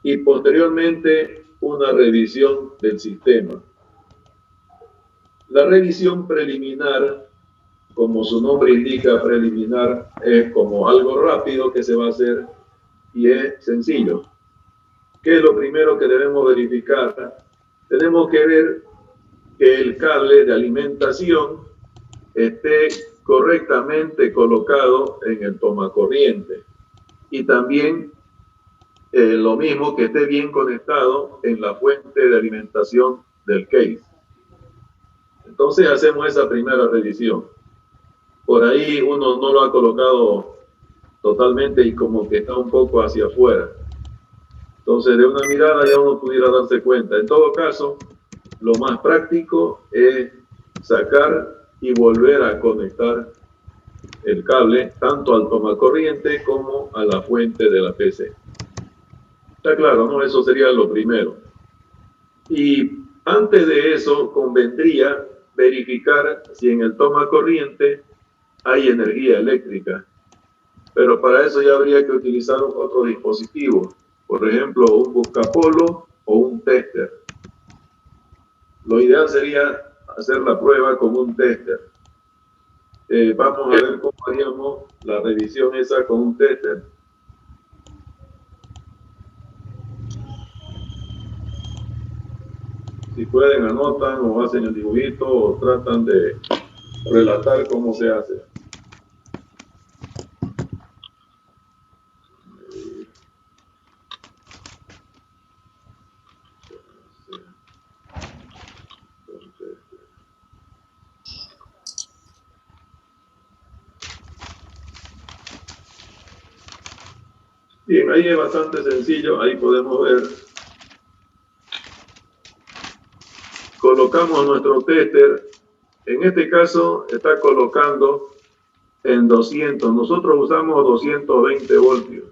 y posteriormente una revisión del sistema. La revisión preliminar, como su nombre indica, preliminar, es como algo rápido que se va a hacer y es sencillo. ¿Qué es lo primero que debemos verificar? Tenemos que ver que el cable de alimentación esté correctamente colocado en el tomacorriente y también lo mismo que esté bien conectado en la fuente de alimentación del case. Entonces hacemos esa primera revisión. Por ahí uno no lo ha colocado totalmente y como que está un poco hacia afuera. Entonces de una mirada ya uno pudiera darse cuenta. En todo caso, lo más práctico es sacar y volver a conectar el cable tanto al tomacorriente como a la fuente de la PC. Está claro, ¿no? Eso sería lo primero. Y antes de eso, convendría verificar si en el tomacorriente hay energía eléctrica. Pero para eso ya habría que utilizar otro dispositivo, por ejemplo, un buscapolo o un tester. Lo ideal sería hacer la prueba con un tester. Vamos a ver cómo haríamos la revisión esa con un tester. Si pueden, anotan o hacen el dibujito o tratan de relatar cómo se hace. Bien, ahí es bastante sencillo, ahí podemos ver. Colocamos nuestro tester, en este caso está colocando en 200, nosotros usamos 220 voltios,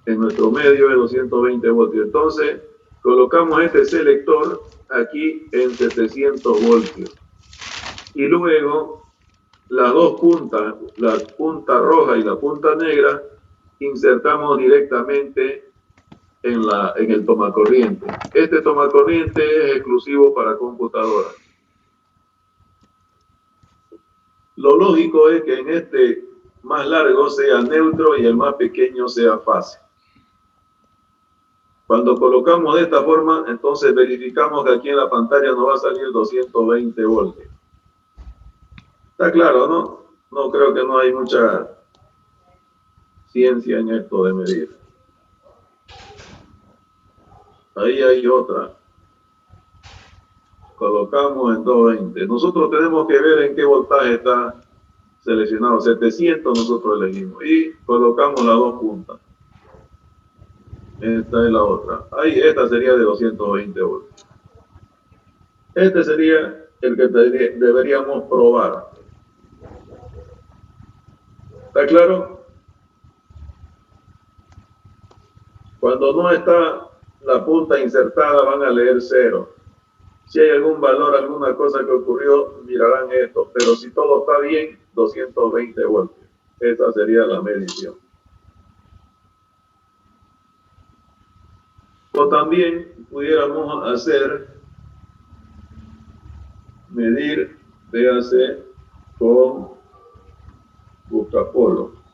en nuestro medio es 220 voltios, entonces colocamos este selector aquí en 700 voltios y luego las dos puntas, la punta roja y la punta negra, insertamos directamente en el tomacorriente. Este tomacorriente es exclusivo para computadoras. Lo lógico es que en este más largo sea neutro y el más pequeño sea fase. Cuando colocamos de esta forma, entonces verificamos que aquí en la pantalla nos va a salir 220 voltios. Está claro, ¿no? No creo que no hay mucha ciencia en esto de medir. Ahí hay otra. Colocamos en 220. Nosotros tenemos que ver en qué voltaje está seleccionado. 700 nosotros elegimos y colocamos las dos puntas. Esta es la otra. Ahí, esta sería de 220 voltios. Este sería el que deberíamos probar. ¿Está claro? Cuando no está la punta insertada van a leer 0. Si hay algún valor, alguna cosa que ocurrió, mirarán esto. Pero si todo está bien, 220 voltios. Esa sería la medición. O también pudiéramos medir, véase, con buscapolo.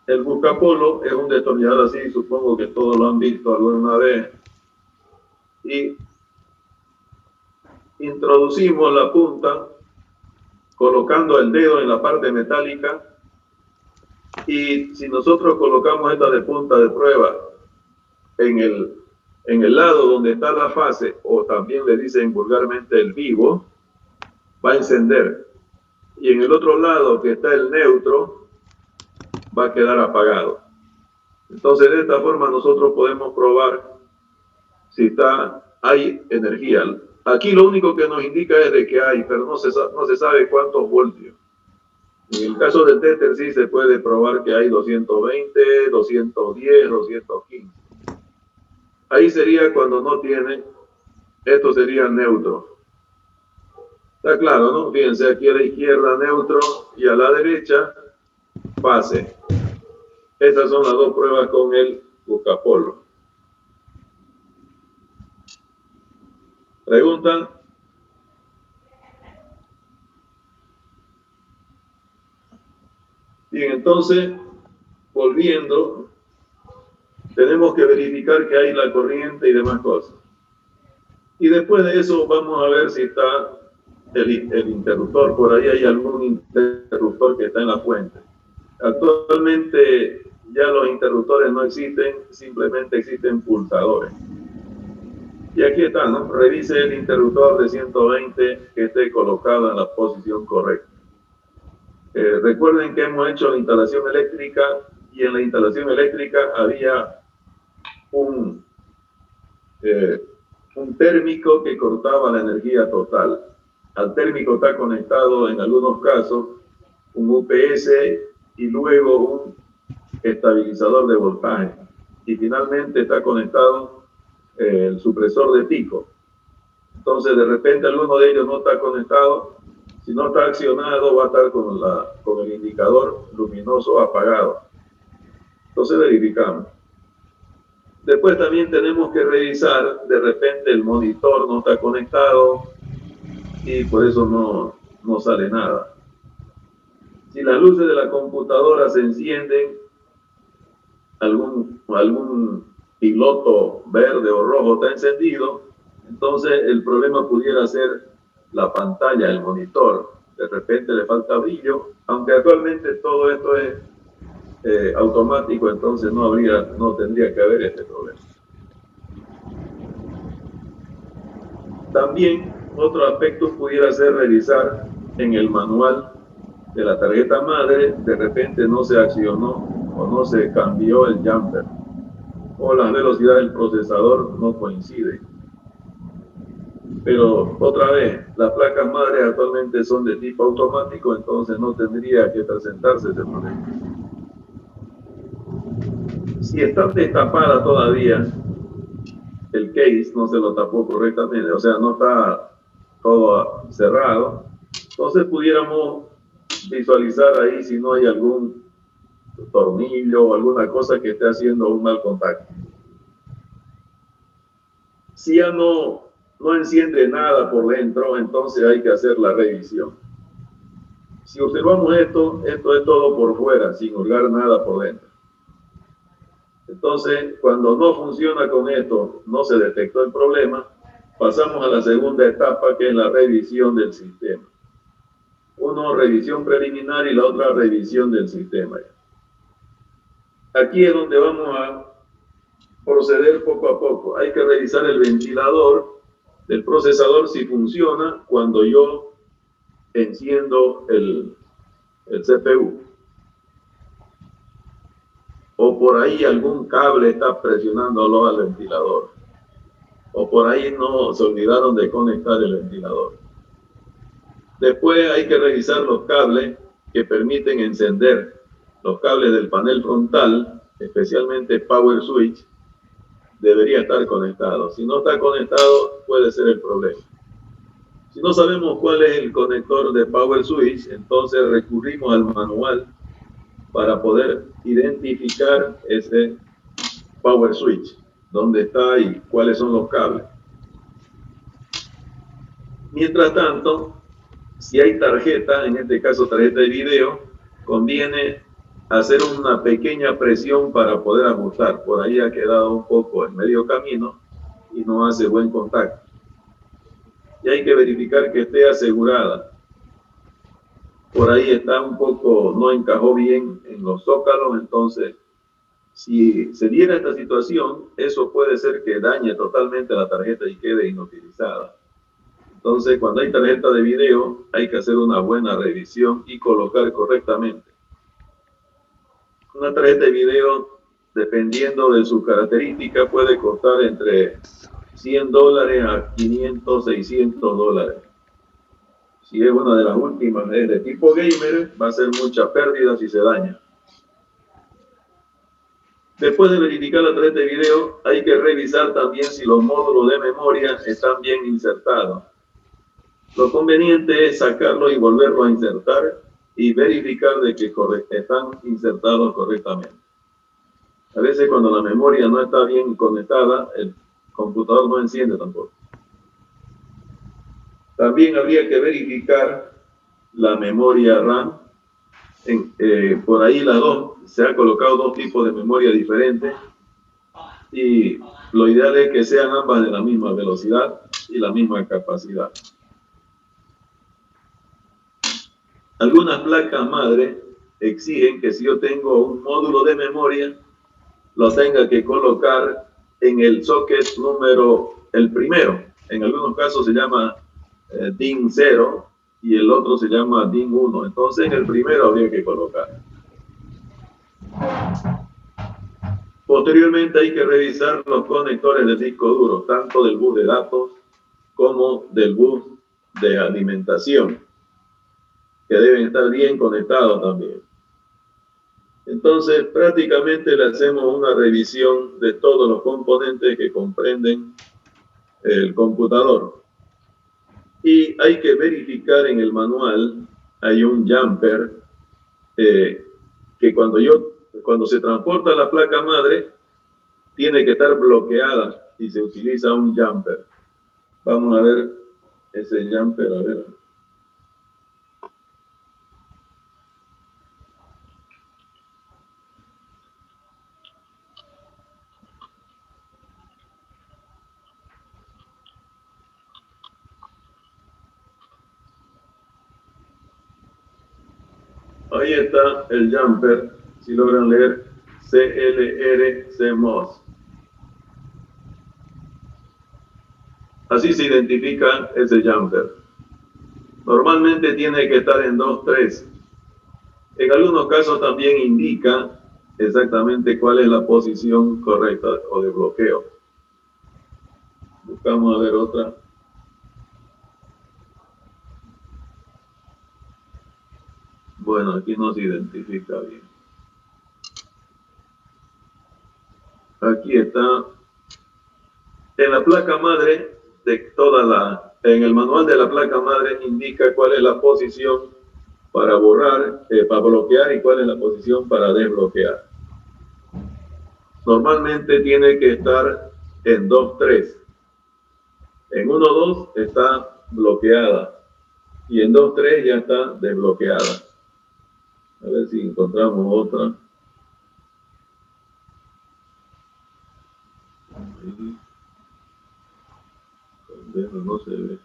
El buscapolo es un destornillador así, supongo que todos lo han visto alguna vez. Y introducimos la punta colocando el dedo en la parte metálica y si nosotros colocamos esta de punta de prueba en el lado donde está la fase, o también le dicen vulgarmente el vivo, va a encender. Y en el otro lado que está el neutro, va a quedar apagado. Entonces de esta forma nosotros podemos probar si hay energía. Aquí lo único que nos indica es de que hay, pero no se sabe cuántos voltios. En el caso del tester sí se puede probar que hay 220, 210, 215. Ahí sería cuando no tiene, esto sería neutro. Está claro, ¿no? Fíjense, aquí a la izquierda neutro y a la derecha fase. Estas son las dos pruebas con el buscapolvo. ¿Preguntan? Bien, entonces, volviendo, tenemos que verificar que hay la corriente y demás cosas. Y después de eso vamos a ver si está el interruptor. Por ahí hay algún interruptor que está en la fuente. Actualmente ya los interruptores no existen, simplemente existen pulsadores. Y aquí está, ¿no? Revise el interruptor de 120 que esté colocado en la posición correcta. Recuerden que hemos hecho la instalación eléctrica y en la instalación eléctrica había un térmico que cortaba la energía total. Al térmico está conectado en algunos casos un UPS y luego un estabilizador de voltaje. Y finalmente está conectado el supresor de pico. Entonces, de repente, alguno de ellos no está conectado. Si no está accionado, va a estar con el indicador luminoso apagado. Entonces, verificamos. Después también tenemos que revisar, de repente el monitor no está conectado y por eso no sale nada. Si las luces de la computadora se encienden, algún piloto verde o rojo está encendido, entonces el problema pudiera ser la pantalla, el monitor. De repente le falta brillo, aunque actualmente todo esto es automático, entonces no tendría que haber este problema. También otro aspecto pudiera ser revisar en el manual de la tarjeta madre, de repente no se accionó o no se cambió el jumper o la velocidad del procesador no coincide. Pero otra vez, las placas madres actualmente son de tipo automático, entonces no tendría que presentarse ese problema. Si está destapada todavía, el case no se lo tapó correctamente, o sea, no está todo cerrado, entonces pudiéramos visualizar ahí si no hay algún tornillo o alguna cosa que esté haciendo un mal contacto. Si ya no enciende nada por dentro, entonces hay que hacer la revisión. Si observamos esto es todo por fuera, sin hurgar nada por dentro. Entonces, cuando no funciona con esto, no se detectó el problema, pasamos a la segunda etapa, que es la revisión del sistema. Uno, revisión preliminar y la otra, revisión del sistema. Aquí es donde vamos a proceder poco a poco. Hay que revisar el ventilador del procesador si funciona cuando yo enciendo el CPU. O por ahí algún cable está presionándolo al ventilador. O por ahí no se olvidaron de conectar el ventilador. Después hay que revisar los cables que permiten encender los cables del panel frontal, especialmente Power Switch, debería estar conectado. Si no está conectado, puede ser el problema. Si no sabemos cuál es el conector de Power Switch, entonces recurrimos al manual para poder identificar ese Power Switch, dónde está y cuáles son los cables. Mientras tanto, si hay tarjeta, en este caso tarjeta de video, conviene hacer una pequeña presión para poder ajustar. Por ahí ha quedado un poco en medio camino y no hace buen contacto. Y hay que verificar que esté asegurada. Por ahí está un poco, no encajó bien en los zócalos, entonces si se diera esta situación, eso puede ser que dañe totalmente la tarjeta y quede inutilizada. Entonces, cuando hay tarjeta de video, hay que hacer una buena revisión y colocar correctamente. Una tarjeta de video, dependiendo de su característica, puede costar entre $100 a 500, $600. Si es una de las últimas de tipo gamer, va a ser mucha pérdida si se daña. Después de verificar la tarjeta de video, hay que revisar también si los módulos de memoria están bien insertados. Lo conveniente es sacarlo y volverlo a insertar y verificar de que están insertados correctamente. A veces cuando la memoria no está bien conectada, el computador no enciende tampoco. También habría que verificar la memoria RAM. Por ahí se han colocado dos tipos de memoria diferentes y lo ideal es que sean ambas de la misma velocidad y la misma capacidad. Algunas placas madre exigen que si yo tengo un módulo de memoria, lo tenga que colocar en el socket el primero. En algunos casos se llama DIN 0 y el otro se llama DIN 1. Entonces en el primero habría que colocar. Posteriormente hay que revisar los conectores del disco duro, tanto del bus de datos como del bus de alimentación, que deben estar bien conectados también. Entonces, prácticamente le hacemos una revisión de todos los componentes que comprenden el computador. Y hay que verificar en el manual, hay un jumper que cuando se transporta la placa madre, tiene que estar bloqueada y se utiliza un jumper. Vamos a ver ese jumper, a ver. Ahí está el jumper, si logran leer, CLR CMOS. Así se identifica ese jumper. Normalmente tiene que estar en 2.3. En algunos casos también indica exactamente cuál es la posición correcta o de bloqueo. Buscamos a ver otra. Bueno, aquí no se identifica bien. Aquí está. En la placa madre en el manual de la placa madre indica cuál es la posición para borrar, para bloquear y cuál es la posición para desbloquear. Normalmente tiene que estar en 2.3. En 1.2 está bloqueada y en 2.3 ya está desbloqueada. A ver si encontramos otra. Ahí. No se ve.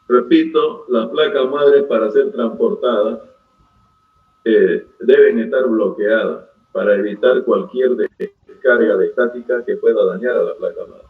Repito, las placas madre para ser transportadas deben estar bloqueadas para evitar cualquier descarga de estática que pueda dañar a la placa madre.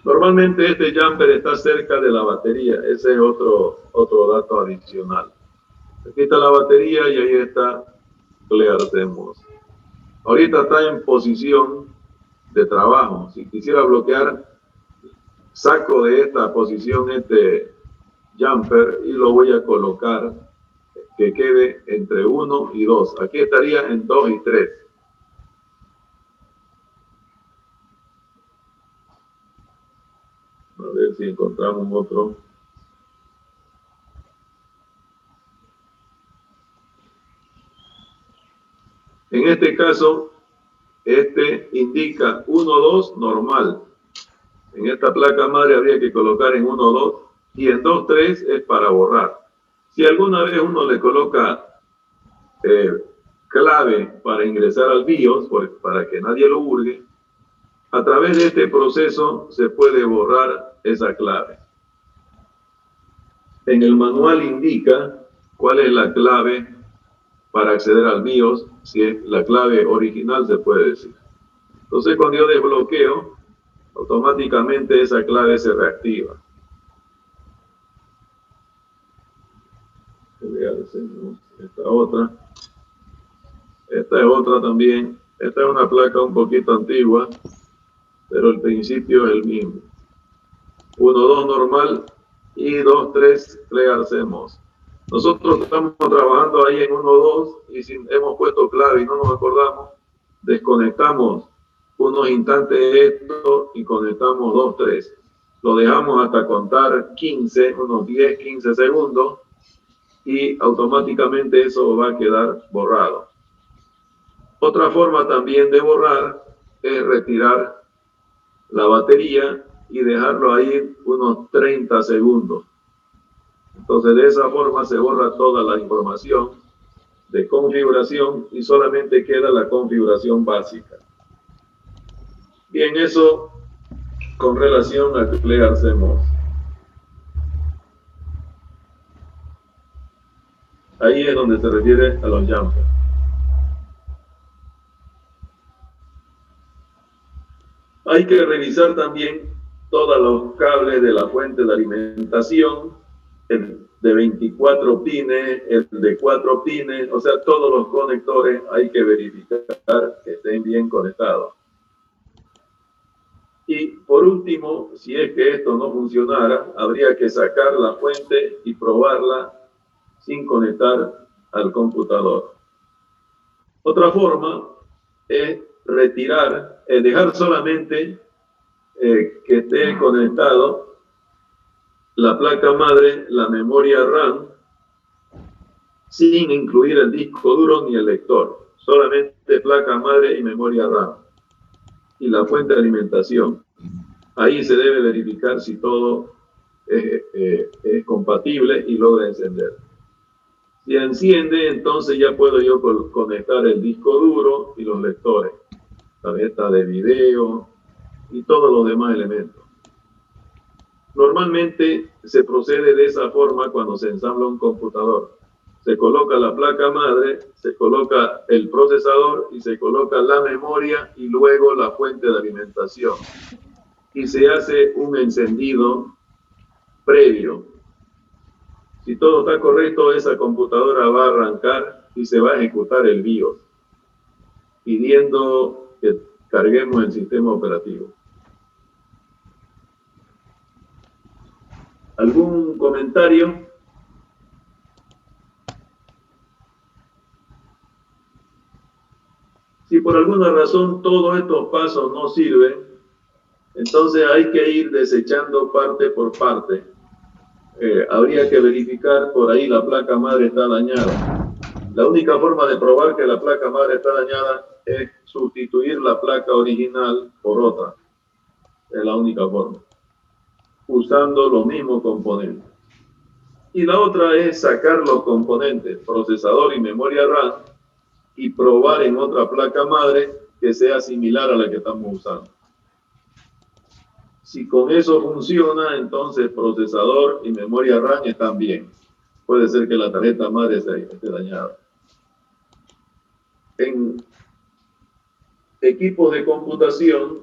Normalmente este jumper está cerca de la batería, ese es otro dato adicional. Aquí está la batería y ahí está ClearCMOS. Ahorita está en posición de trabajo. Si quisiera bloquear, saco de esta posición este jumper y lo voy a colocar que quede entre 1 y 2. Aquí estaría en 2 y 3. A ver si encontramos otro. En este caso, este indica 1.2 normal. En esta placa madre habría que colocar en 1.2 y en 2.3 es para borrar. Si alguna vez uno le coloca clave para ingresar al BIOS, para que nadie lo hurgue, a través de este proceso se puede borrar esa clave. En el manual indica cuál es la clave para acceder al BIOS, si es la clave original se puede decir. Entonces cuando yo desbloqueo, automáticamente esa clave se reactiva. Esta otra. Esta es otra también. Esta es una placa un poquito antigua, pero el principio es el mismo. 1.2 normal y 2.3 Clear CMOS. Nosotros estamos trabajando ahí en 1.2 y si hemos puesto clave y no nos acordamos, desconectamos unos instantes esto y conectamos 2.3. Lo dejamos hasta contar 15, unos 10, 15 segundos y automáticamente eso va a quedar borrado. Otra forma también de borrar es retirar la batería y dejarlo ahí unos 30 segundos. Entonces de esa forma se borra toda la información de configuración y solamente queda la configuración básica. Bien, eso con relación a Clear CMOS. Ahí es donde se refiere a los jumpers. Hay que revisar también todos los cables de la fuente de alimentación, el de 24 pines, el de 4 pines, o sea, todos los conectores hay que verificar que estén bien conectados. Y por último, si es que esto no funcionara, habría que sacar la fuente y probarla sin conectar al computador. Otra forma es retirar, dejar solamente que esté conectado la placa madre, la memoria RAM, sin incluir el disco duro ni el lector, solamente placa madre y memoria RAM y la fuente de alimentación. Ahí se debe verificar si todo es compatible y logra encender. Si enciende, entonces ya puedo yo conectar el disco duro y los lectores, tarjeta de video y todos los demás elementos. Normalmente se procede de esa forma cuando se ensambla un computador. Se coloca la placa madre, se coloca el procesador y se coloca la memoria y luego la fuente de alimentación. Y se hace un encendido previo. Si todo está correcto, esa computadora va a arrancar y se va a ejecutar el BIOS, pidiendo que carguemos el sistema operativo. ¿Algún comentario? Si por alguna razón todos estos pasos no sirven, entonces hay que ir desechando parte por parte. Habría que verificar por ahí la placa madre está dañada. La única forma de probar que la placa madre está dañada es sustituir la placa original por otra. Es la única forma, usando los mismos componentes. Y la otra es sacar los componentes, procesador y memoria RAM, y probar en otra placa madre que sea similar a la que estamos usando. Si con eso funciona, entonces procesador y memoria RAM están bien. Puede ser que la tarjeta madre esté dañada. En equipos de computación,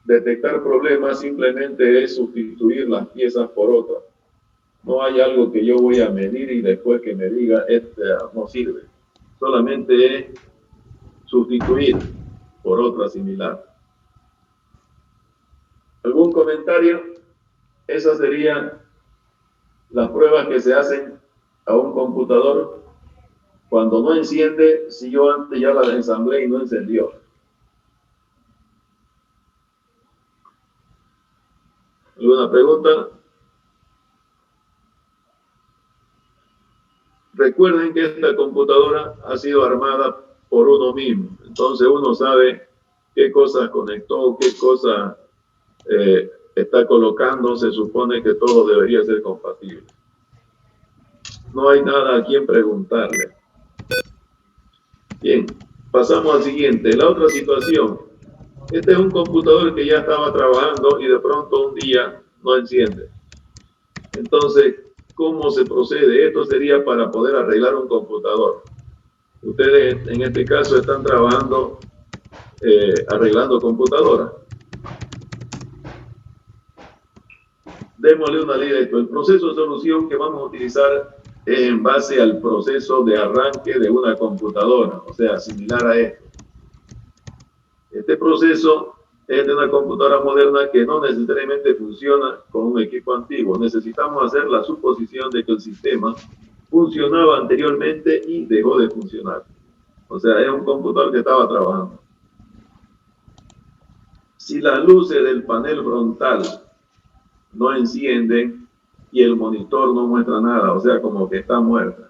detectar problemas simplemente es sustituir las piezas por otras. No hay algo que yo voy a medir y después que me diga, esta no sirve. Solamente es sustituir por otra similar. ¿Algún comentario? Esas serían las pruebas que se hacen a un computador cuando no enciende, si yo antes ya la ensamblé y no encendió. ¿Alguna pregunta? Recuerden que esta computadora ha sido armada por uno mismo. Entonces uno sabe qué cosas conectó, qué cosas está colocando. Se supone que todo debería ser compatible. No hay nada a quien preguntarle. Bien, pasamos al siguiente. La otra situación. Este es un computador que ya estaba trabajando y de pronto un día no enciende. Entonces, ¿cómo se procede? Esto sería para poder arreglar un computador. Ustedes en este caso están trabajando arreglando computadoras. Démosle una ley de esto. El proceso de solución que vamos a utilizar es en base al proceso de arranque de una computadora, o sea, similar a esto. Este proceso es de una computadora moderna que no necesariamente funciona con un equipo antiguo. Necesitamos hacer la suposición de que el sistema funcionaba anteriormente y dejó de funcionar. O sea, es un computador que estaba trabajando. Si las luces del panel frontal no encienden y el monitor no muestra nada, o sea, como que está muerta.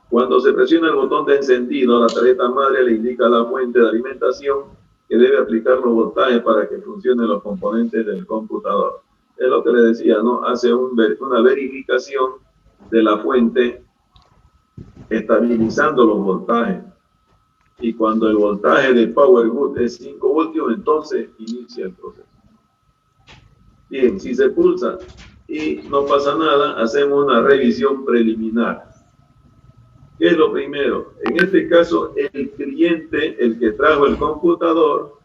Cuando se presiona el botón de encendido, la tarjeta madre le indica a la fuente de alimentación que debe aplicar los voltajes para que funcionen los componentes del computador. Es lo que le decía, ¿no? Hace una verificación de la fuente estabilizando los voltajes. Y cuando el voltaje de Power Good es 5 voltios, entonces inicia el proceso. Bien, si se pulsa y no pasa nada, hacemos una revisión preliminar. ¿Qué es lo primero? En este caso, el cliente, el que trajo el computador,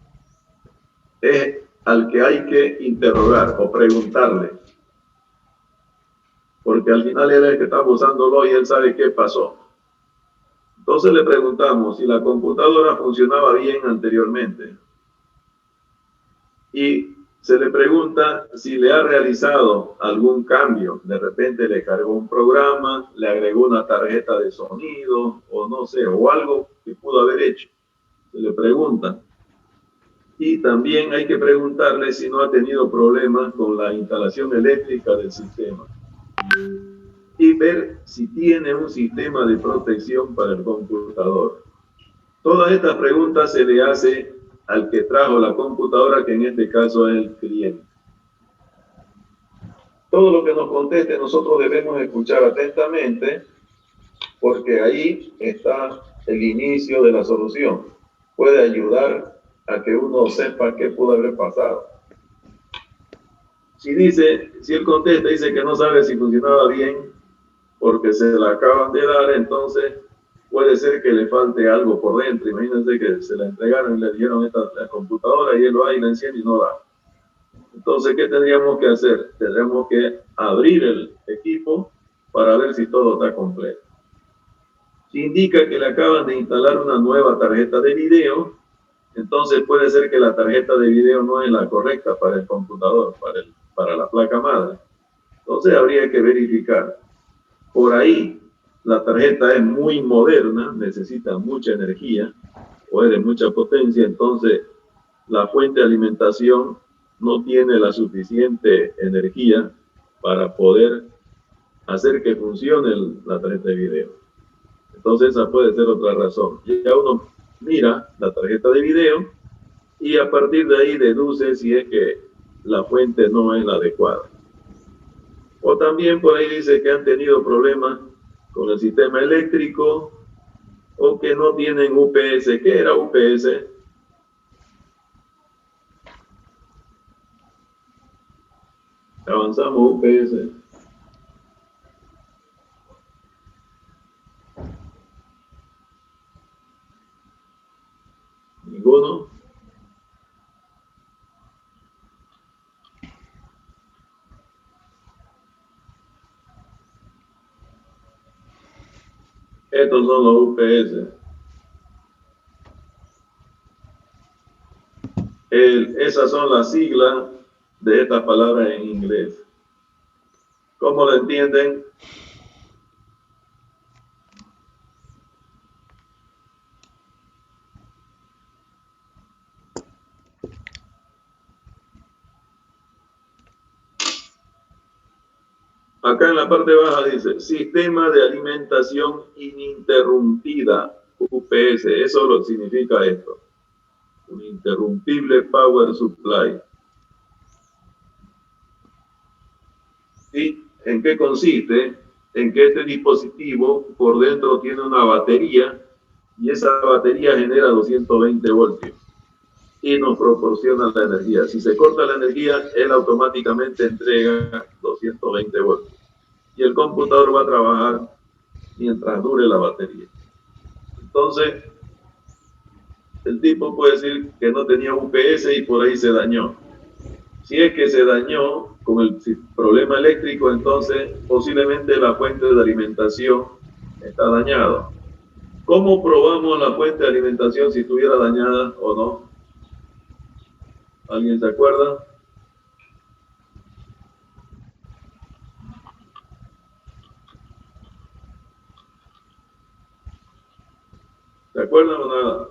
es al que hay que interrogar o preguntarle. Porque al final él es el que está usándolo y él sabe qué pasó. Entonces le preguntamos si la computadora funcionaba bien anteriormente. Y se le pregunta si le ha realizado algún cambio. De repente le cargó un programa, le agregó una tarjeta de sonido o no sé, o algo que pudo haber hecho. Se le pregunta. Y también hay que preguntarle si no ha tenido problemas con la instalación eléctrica del sistema. Y ver si tiene un sistema de protección para el computador. Todas estas preguntas se le hace al que trajo la computadora, que en este caso es el cliente. Todo lo que nos conteste nosotros debemos escuchar atentamente, porque ahí está el inicio de la solución. Puede ayudar a que uno sepa qué pudo haber pasado. Si él contesta, dice que no sabe si funcionaba bien, porque se la acaban de dar, entonces puede ser que le falte algo por dentro. Imagínense que se la entregaron y le dieron la computadora y él lo hay, la enciende y no da. Entonces, ¿qué tendríamos que hacer? Tendríamos que abrir el equipo para ver si todo está completo. Si indica que le acaban de instalar una nueva tarjeta de video, entonces puede ser que la tarjeta de video no es la correcta para el computador, para la placa madre. Entonces habría que verificar. Por ahí, la tarjeta es muy moderna, necesita mucha energía o es de mucha potencia, entonces la fuente de alimentación no tiene la suficiente energía para poder hacer que funcione la tarjeta de video. Entonces esa puede ser otra razón. Ya uno mira la tarjeta de video y a partir de ahí deduce si es que la fuente no es la adecuada. O también por ahí dice que han tenido problemas con el sistema eléctrico o que no tienen UPS. ¿Qué era UPS? Avanzamos UPS. ¿Ninguno? Estos son los UPS. Esas son las siglas de estas palabras en inglés. ¿Cómo lo entienden? Acá en la parte baja dice, sistema de alimentación ininterrumpida, UPS. Eso lo significa esto. Uninterrumpible Power Supply. ¿Y en qué consiste? En que este dispositivo por dentro tiene una batería y esa batería genera 220 voltios y nos proporciona la energía. Si se corta la energía, él automáticamente entrega 220 voltios y el computador va a trabajar mientras dure la batería. Entonces, el tipo puede decir que no tenía UPS y por ahí se dañó. Si es que se dañó con el problema eléctrico, entonces posiblemente la fuente de alimentación está dañada. ¿Cómo probamos la fuente de alimentación si estuviera dañada o no? ¿Alguien se acuerda? ¿Se acuerdan o nada?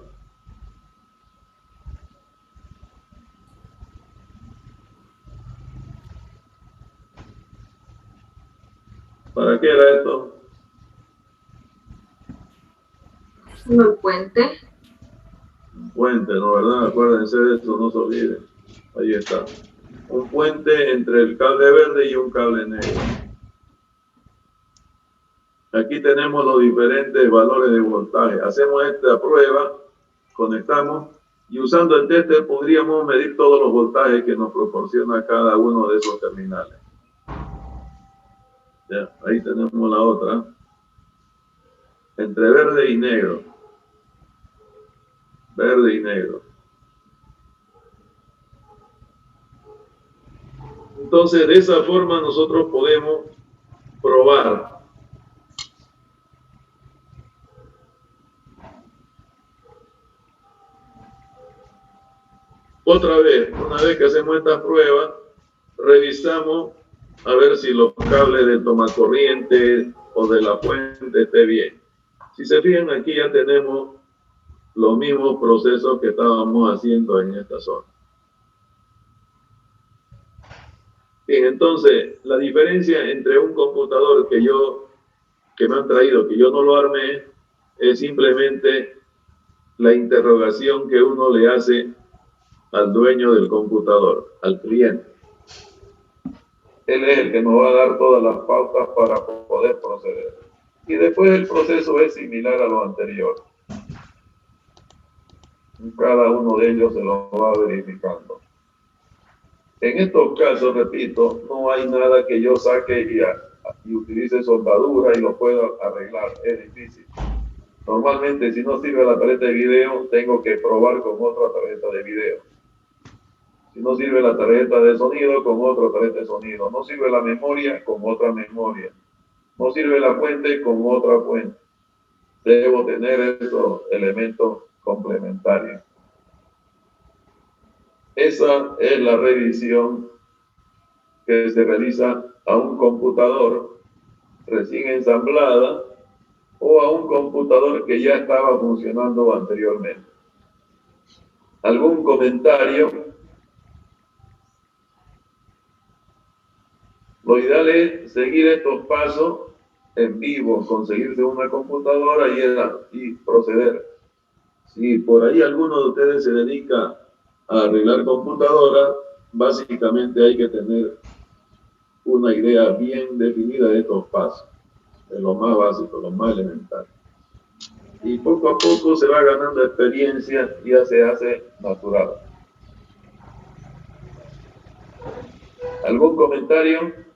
¿Para qué era esto? Un puente. Un puente, ¿no? ¿Verdad? Acuérdense de eso, no se olviden. Ahí está. Un puente entre el cable verde y un cable negro. Aquí tenemos los diferentes valores de voltaje. Hacemos esta prueba, conectamos y usando el tester podríamos medir todos los voltajes que nos proporciona cada uno de esos terminales. Ya, ahí tenemos la otra. Entre verde y negro. Verde y negro. Entonces, de esa forma nosotros podemos probar. Otra vez, una vez que hacemos esta prueba, revisamos a ver si los cables del tomacorriente o de la fuente esté bien. Si se fijan, aquí ya tenemos los mismos procesos que estábamos haciendo en esta zona. Bien, entonces, la diferencia entre un computador que me han traído, que yo no lo armé, es simplemente la interrogación que uno le hace al dueño del computador, al cliente. Él es el que nos va a dar todas las pautas para poder proceder. Y después el proceso es similar a lo anterior. Cada uno de ellos se lo va verificando. En estos casos, repito, no hay nada que yo saque y utilice soldadura y lo pueda arreglar. Es difícil. Normalmente, si no sirve la tarjeta de video, tengo que probar con otra tarjeta de video. Si no sirve la tarjeta de sonido, con otra tarjeta de sonido. No sirve la memoria, con otra memoria. No sirve la fuente, con otra fuente. Debo tener estos elementos complementarios. Esa es la revisión que se realiza a un computador recién ensamblada o a un computador que ya estaba funcionando anteriormente. ¿Algún comentario? Lo ideal es seguir estos pasos en vivo, conseguirse una computadora y proceder. Si por ahí alguno de ustedes se dedica a arreglar computadoras, básicamente hay que tener una idea bien definida de estos pasos, de lo más básico, lo más elemental. Y poco a poco se va ganando experiencia y ya se hace natural. ¿Algún comentario?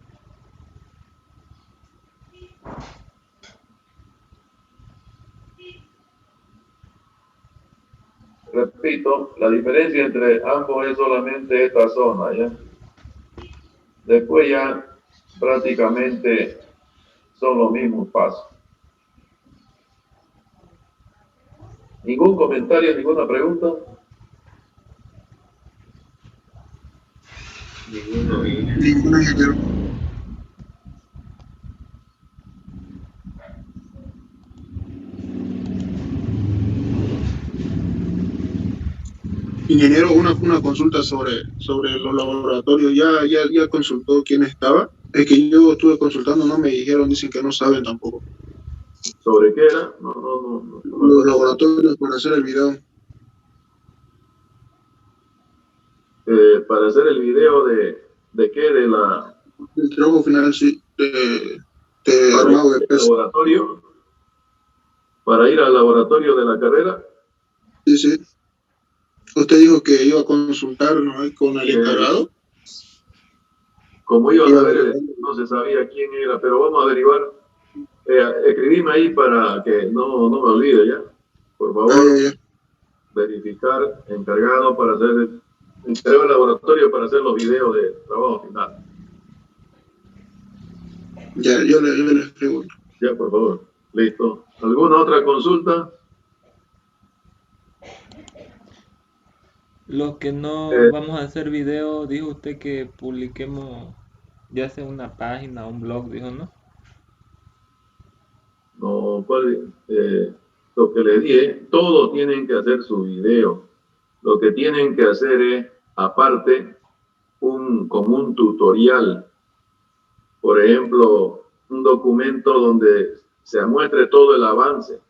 Repito, la diferencia entre ambos es solamente esta zona, ¿ya? Después ya prácticamente son los mismos pasos. ¿Ningún comentario, ninguna pregunta? Ninguna, ingeniero. Ingeniero, una consulta sobre los laboratorios. ¿Ya consultó quién estaba? Es que yo estuve consultando, no me dijeron, dicen que no saben tampoco. ¿Sobre qué era? No Los laboratorios para hacer el video. Para hacer el video ¿de qué? De la... El trabajo final, sí, de armado de peso. ¿Laboratorio? ¿Para ir al laboratorio de la carrera? Sí, sí. Usted dijo que iba a consultar, ¿no?, con el encargado. Como iba a ver, no se sabía quién era, pero vamos a averiguar. Escribime ahí para que no me olvide, ¿ya? Por favor, verificar, encargado para hacer encargó el laboratorio para hacer los videos de trabajo final. Ya, yo le escribo. Ya, por favor. Listo. ¿Alguna otra consulta? Los que no vamos a hacer video, dijo usted que publiquemos ya sea una página, un blog, dijo, ¿no? No, lo que les dije, todos tienen que hacer su video. Lo que tienen que hacer es, aparte, como un tutorial. Por ejemplo, un documento donde se muestre todo el avance.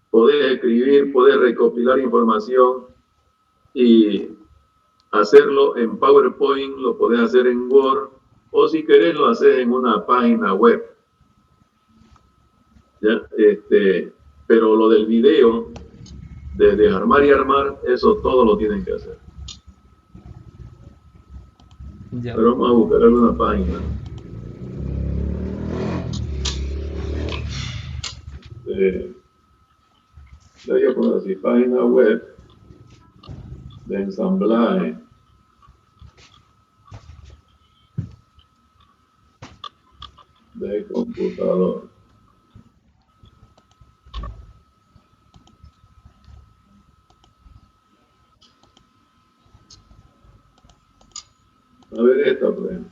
Podés escribir, podés recopilar información y hacerlo en PowerPoint, lo podés hacer en Word, o si querés lo haces en una página web. ¿Ya? Pero lo del video, de desarmar y armar, eso todo lo tienen que hacer. Ya. Pero vamos a buscar alguna página. Le voy a poner así, página web de ensamblaje de computador. A ver esta, por ejemplo.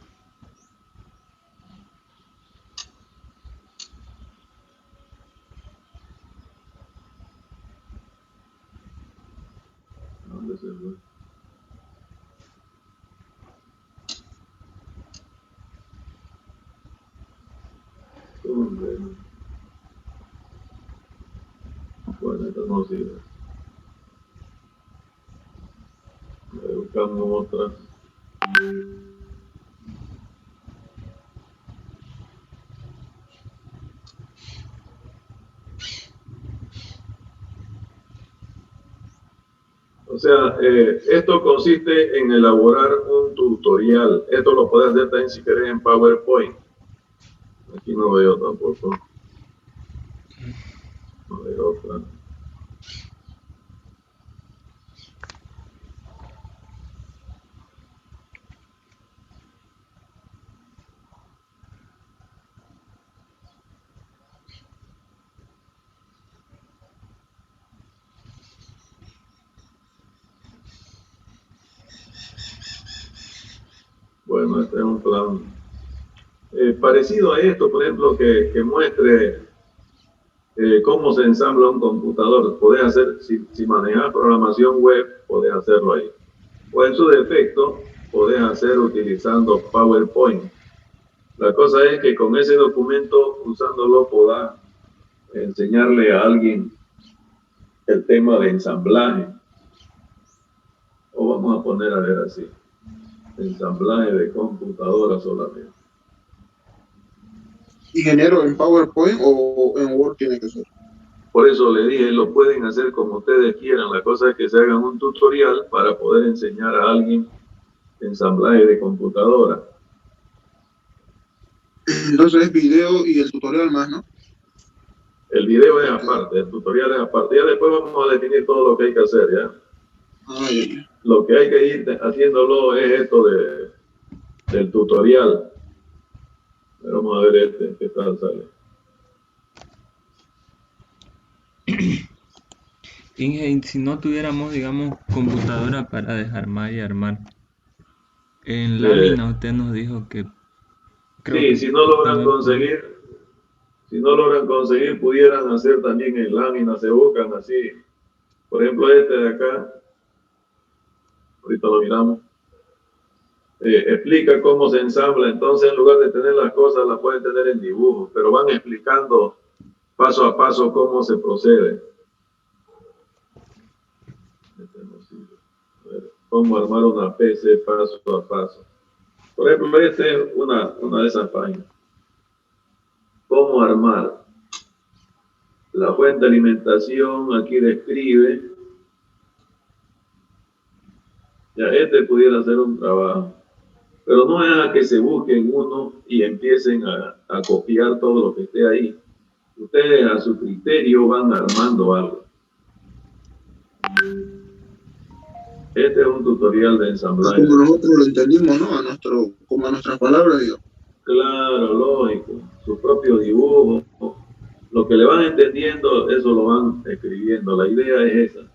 ¿Dónde se fue? ¿Dónde? Bueno, esta no sirve. Buscamos otra. O sea, esto consiste en elaborar un tutorial. Esto lo puedes hacer también si querés en PowerPoint. Aquí no veo tampoco. No veo otra. Bueno, este es un plan parecido a esto, por ejemplo, que muestre cómo se ensambla un computador. Podés hacer, si manejas programación web, podés hacerlo ahí. O en su defecto, podés hacer utilizando PowerPoint. La cosa es que con ese documento, usándolo, podás enseñarle a alguien el tema de ensamblaje. O vamos a poner a ver así, ensamblaje de computadora solamente. ¿Ingeniero en PowerPoint o en Word tiene que ser? Por eso le dije, lo pueden hacer como ustedes quieran. La cosa es que se hagan un tutorial para poder enseñar a alguien ensamblaje de computadora. Entonces es video y el tutorial más, ¿no? El video es aparte, el tutorial es aparte. Ya después vamos a definir todo lo que hay que hacer, ¿ya? Ya. Lo que hay que ir haciéndolo es esto del tutorial. Pero vamos a ver qué tal sale. Inge, si no tuviéramos, digamos, computadora para desarmar y armar, en lámina usted nos dijo que... Sí, si no logran conseguir, pudieran hacer también en lámina, se buscan así. Por ejemplo, este de acá, ahorita lo miramos, explica cómo se ensambla. Entonces, en lugar de tener las cosas, las pueden tener en dibujos, pero van explicando paso a paso cómo se procede. Cómo armar una PC paso a paso. Por ejemplo, esta es una de esas páginas. Cómo armar. La fuente de alimentación aquí describe. Ya, pudiera hacer un trabajo. Pero no es a que se busquen uno y empiecen a copiar todo lo que esté ahí. Ustedes a su criterio van armando algo. Este es un tutorial de ensamblaje. Como nosotros lo entendimos, ¿no? Como a nuestras palabras, digo. Claro, lógico. Su propio dibujo. Lo que le van entendiendo, eso lo van escribiendo. La idea es esa.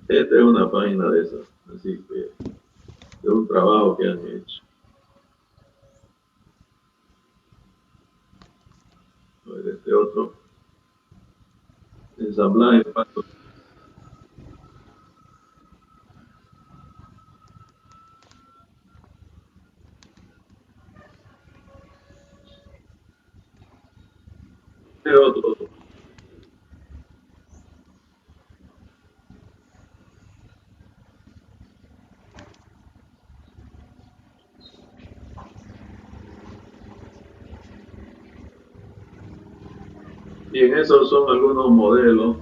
Esta es una página de esas. Así que es un trabajo que han hecho. A ver, este otro. Ensamblaje. Este otro. Bien, esos son algunos modelos.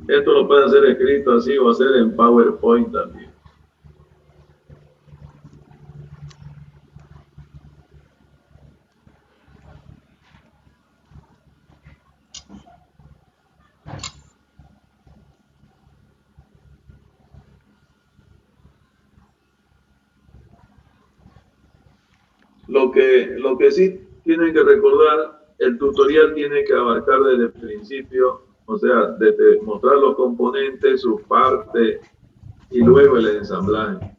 Esto lo puede hacer escrito así o hacer en PowerPoint también. Lo que sí tienen que recordar, el tutorial tiene que abarcar desde el principio, o sea, desde mostrar los componentes, su parte y luego el ensamblaje.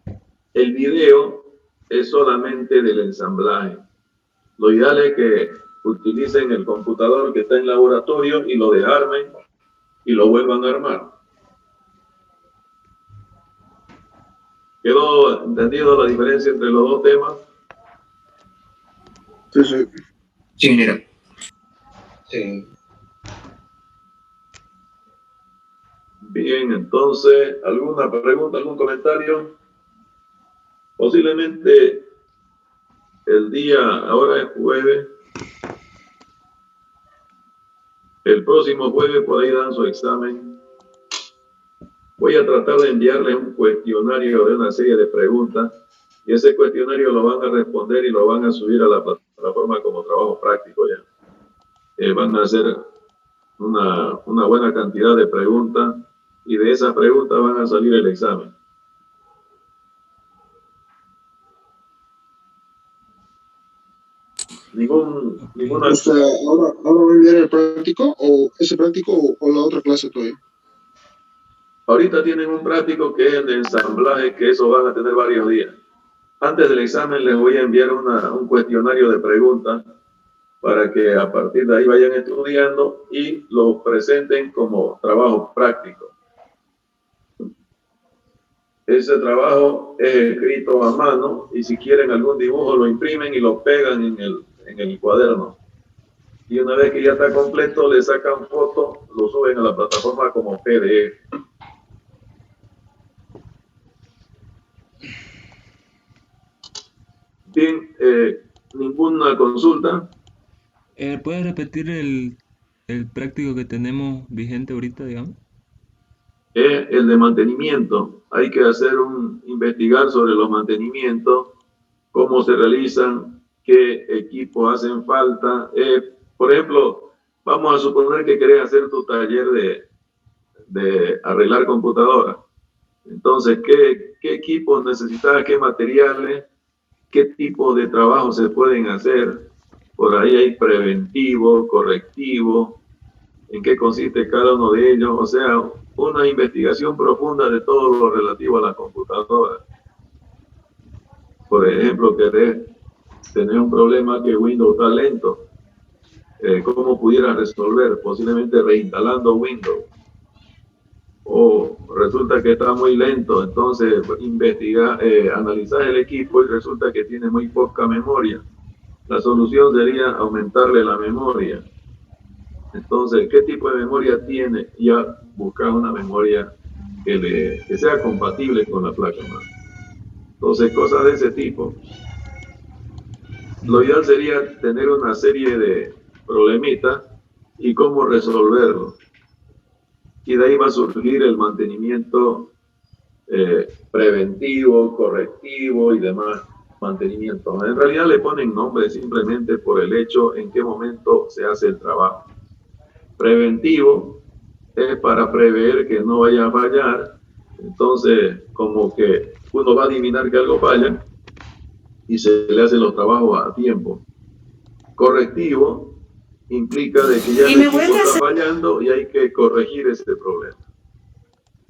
El video es solamente del ensamblaje. Lo ideal es que utilicen el computador que está en laboratorio y lo desarmen y lo vuelvan a armar. ¿Quedó entendido la diferencia entre los dos temas? Sí, sí. Sí, ingeniero. Sí. Bien, entonces, ¿alguna pregunta, algún comentario? Posiblemente el día, ahora es jueves, el próximo jueves por ahí dan su examen. Voy a tratar de enviarles un cuestionario de una serie de preguntas y ese cuestionario lo van a responder y lo van a subir a la plataforma como trabajo práctico ya. Van a hacer una buena cantidad de preguntas y de esas preguntas van a salir el examen. Ninguna... O sea, ¿ahora va a enviar el práctico o ese práctico o la otra clase todavía? Ahorita tienen un práctico que es el de ensamblaje, que eso van a tener varios días. Antes del examen les voy a enviar un cuestionario de preguntas para que a partir de ahí vayan estudiando y lo presenten como trabajo práctico. Ese trabajo es escrito a mano y si quieren algún dibujo lo imprimen y lo pegan en el cuaderno. Y una vez que ya está completo, le sacan foto, lo suben a la plataforma como PDF. Bien, ¿ninguna consulta? ¿Puedes repetir el práctico que tenemos vigente ahorita, digamos? Es el de mantenimiento. Hay que investigar sobre los mantenimientos, cómo se realizan, qué equipos hacen falta. Por ejemplo, vamos a suponer que querés hacer tu taller de arreglar computadoras. Entonces, ¿qué equipos necesitas? ¿Qué materiales? ¿Qué tipo de trabajo se pueden hacer? Por ahí hay preventivo, correctivo, en qué consiste cada uno de ellos. O sea, una investigación profunda de todo lo relativo a la computadora. Por ejemplo, querés tener un problema que Windows está lento. ¿Cómo pudieras resolver? Posiblemente reinstalando Windows. O resulta que está muy lento, entonces analizar el equipo y resulta que tiene muy poca memoria. La solución sería aumentarle la memoria. Entonces, ¿qué tipo de memoria tiene? Ya buscar una memoria que sea compatible con la placa madre. Entonces, cosas de ese tipo. Lo ideal sería tener una serie de problemitas y cómo resolverlos. Y de ahí va a surgir el mantenimiento preventivo, correctivo y demás mantenimiento. En realidad le ponen nombre simplemente por el hecho en qué momento se hace el trabajo. Preventivo es para prever que no vaya a fallar. Entonces, como que uno va a adivinar que algo falla y se le hacen los trabajos a tiempo. Correctivo implica de que ya el equipo está fallando y hay que corregir ese problema.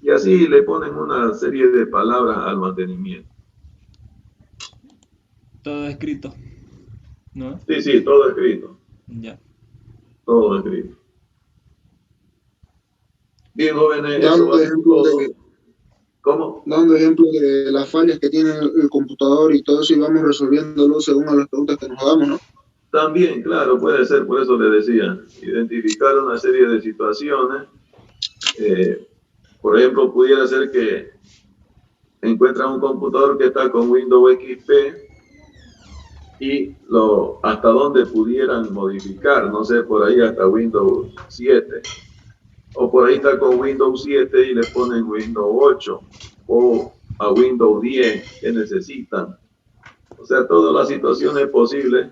Y así le ponen una serie de palabras al mantenimiento. Todo escrito, ¿no? Sí, sí, todo escrito. Ya. Todo escrito. Bien, jóvenes, eso Dando va a ser ejemplos todo. de, ¿Cómo? dando ejemplos de las fallas que tiene el computador y todo eso, y vamos resolviéndolo según a las preguntas que nos hagamos, ¿no? También, claro, puede ser, por eso le decía, identificar una serie de situaciones. Por ejemplo, pudiera ser que encuentran un computador que está con Windows XP y hasta dónde pudieran modificar, no sé, por ahí hasta Windows 7. O por ahí está con Windows 7 y le ponen Windows 8 o a Windows 10 que necesitan. O sea, todas las situaciones posibles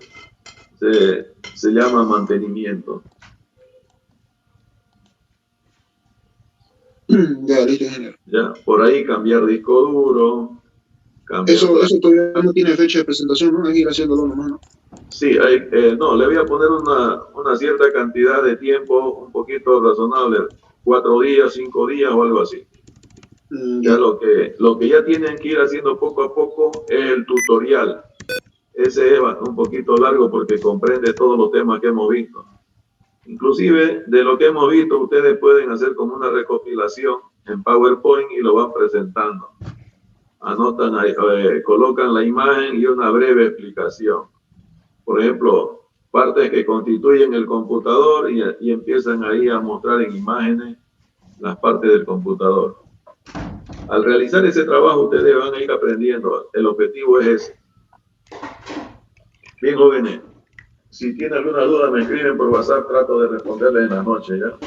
se llama mantenimiento. Ya, listo, ingeniero. Ya, por ahí cambiar disco duro, cambiar... Eso todavía no tiene fecha de presentación, ¿no? Hay que ir haciéndolo nomás, ¿no? Sí, no, le voy a poner una cierta cantidad de tiempo, un poquito razonable, 4 días, 5 días o algo así. Ya Ya. lo que ya tienen que ir haciendo poco a poco es el tutorial. Ese es un poquito largo porque comprende todos los temas que hemos visto. Inclusive, de lo que hemos visto, ustedes pueden hacer como una recopilación en PowerPoint y lo van presentando. Anotan ahí, colocan la imagen y una breve explicación. Por ejemplo, partes que constituyen el computador y empiezan ahí a mostrar en imágenes las partes del computador. Al realizar ese trabajo, ustedes van a ir aprendiendo. El objetivo es ese. Bien, jóvenes, si tienen alguna duda, me escriben por WhatsApp, trato de responderles en la noche, ¿ya?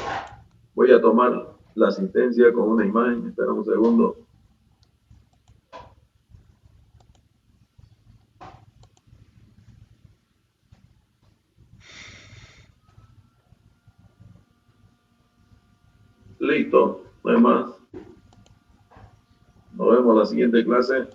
Voy a tomar la asistencia con una imagen, espera un segundo. Listo, no hay más. Nos vemos en la siguiente clase.